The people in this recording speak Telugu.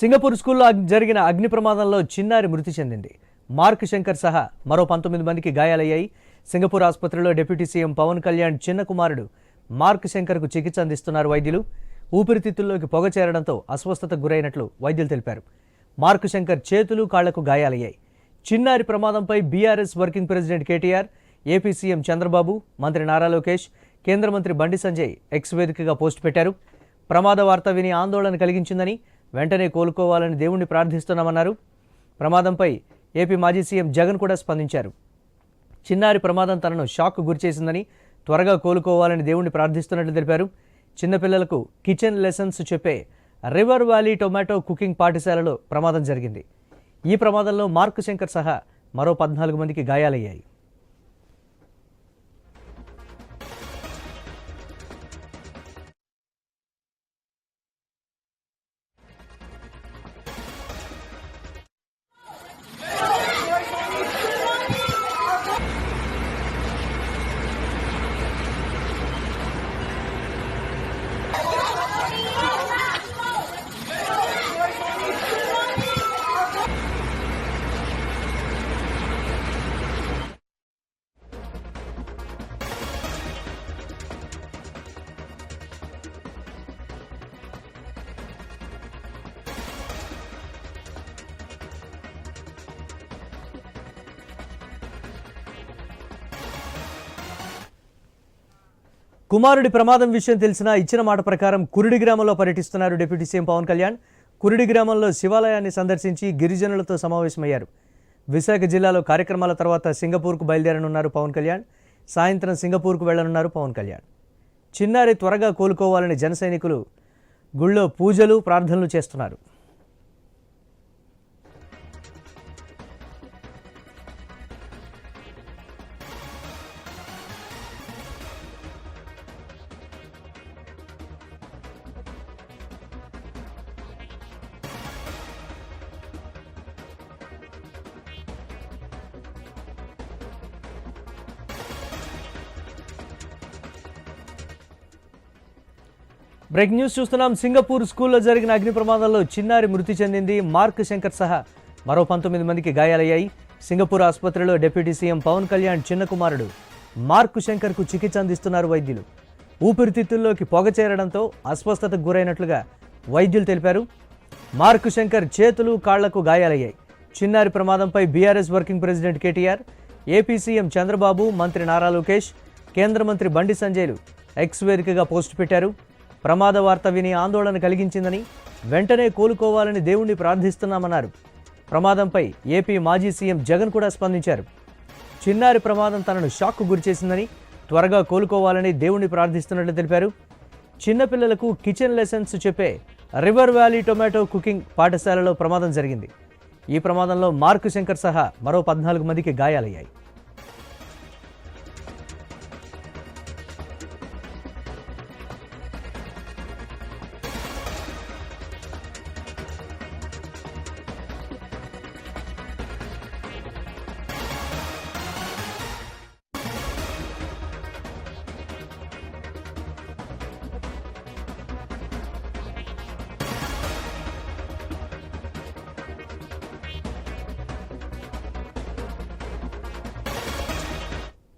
సింగపూర్ స్కూల్లో జరిగిన అగ్ని ప్రమాదంలో చిన్నారి మృతి చెందింది. మార్క్ శంకర్ సహా మరో 19 మందికి గాయాలయ్యాయి. సింగపూర్ ఆసుపత్రిలో డిప్యూటీ సీఎం పవన్ కళ్యాణ్ చిన్న కుమారుడు మార్క్ శంకర్కు చికిత్స అందిస్తున్నారు వైద్యులు. ఊపిరితిత్తుల్లోకి పొగ చేరడంతో అస్వస్థతకు గురైనట్లు వైద్యులు తెలిపారు. మార్క్ శంకర్ చేతులు కాళ్లకు గాయాలయ్యాయి. చిన్నారి ప్రమాదంపై BRS working president KTR, AP CM Chandrababu, మంత్రి నారా లోకేష్, కేంద్ర మంత్రి బండి సంజయ్ ఎక్స్ వేదికగా పోస్టు పెట్టారు. ప్రమాద వార్త విని ఆందోళన కలిగించిందని, వెంటనే కోలుకోవాలని దేవుణ్ణి ప్రార్థిస్తున్నామన్నారు. ప్రమాదంపై ఏపీ మాజీ సీఎం జగన్ కూడా స్పందించారు. చిన్నారి ప్రమాదం తనను షాక్ గురిచేసిందని, త్వరగా కోలుకోవాలని దేవుణ్ణి ప్రార్థిస్తున్నట్లు తెలిపారు. చిన్నపిల్లలకు కిచెన్ లెసన్స్ చెప్పే రివర్ వ్యాలీ టొమాటో కుకింగ్ పాఠశాలలో ప్రమాదం జరిగింది. ఈ ప్రమాదంలో మార్క్ శంకర్ సహా మరో 14 మందికి గాయాలయ్యాయి. కుమారుడి ప్రమాదం విషయం తెలిసినా ఇచ్చిన మాట ప్రకారం కురిడి గ్రామంలో పర్యటిస్తున్నారు డిప్యూటీ సీఎం పవన్ కళ్యాణ్. కురిడి గ్రామంలో శివాలయాన్ని సందర్శించి గిరిజనులతో సమావేశమయ్యారు. విశాఖ జిల్లాలో కార్యక్రమాల తర్వాత సింగపూర్కు బయలుదేరనున్నారు పవన్ కళ్యాణ్. సాయంత్రం సింగపూర్కు వెళ్లనున్నారు పవన్ కళ్యాణ్. చిన్నారి త్వరగా కోలుకోవాలని జన సైనికులు గుళ్ళో పూజలు, ప్రార్థనలు చేస్తున్నారు. బ్రేక్ న్యూస్ చూస్తున్నాం. సింగపూర్ స్కూల్లో జరిగిన అగ్ని ప్రమాదంలో చిన్నారి మృతి చెందింది. మార్క్ శంకర్ సహా మరో 19 మందికి గాయాలయ్యాయి. సింగపూర్ ఆసుపత్రిలో డిప్యూటీ సీఎం పవన్ కళ్యాణ్ చిన్న కుమారుడు మార్క్ శంకర్కు చికిత్స అందిస్తున్నారు వైద్యులు. ఊపిరితిత్తుల్లోకి పొగ చేరడంతో అస్వస్థతకు గురైనట్లుగా వైద్యులు తెలిపారు. మార్క్ శంకర్ చేతులు, కాళ్లకు గాయాలయ్యాయి. చిన్నారి ప్రమాదంపై BRS working president KTR, AP CM Chandrababu, మంత్రి నారా లోకేష్, కేంద్ర మంత్రి బండి సంజయ్లు ఎక్స్ వేదికగా పోస్టు పెట్టారు. ప్రమాద వార్త విని ఆందోళన కలిగించిందని, వెంటనే కోలుకోవాలని దేవుణ్ణి ప్రార్థిస్తున్నామన్నారు. ప్రమాదంపై ఏపీ మాజీ సీఎం జగన్ కూడా స్పందించారు. చిన్నారి ప్రమాదం తనను షాక్కు గురిచేసిందని, త్వరగా కోలుకోవాలని దేవుణ్ణి ప్రార్థిస్తున్నట్లు తెలిపారు. చిన్నపిల్లలకు కిచెన్ లెసన్స్ చెప్పే రివర్ వ్యాలీ టొమాటో కుకింగ్ పాఠశాలలో ప్రమాదం జరిగింది. ఈ ప్రమాదంలో మార్క్ శంకర్ సహా మరో 14 మందికి గాయాలయ్యాయి.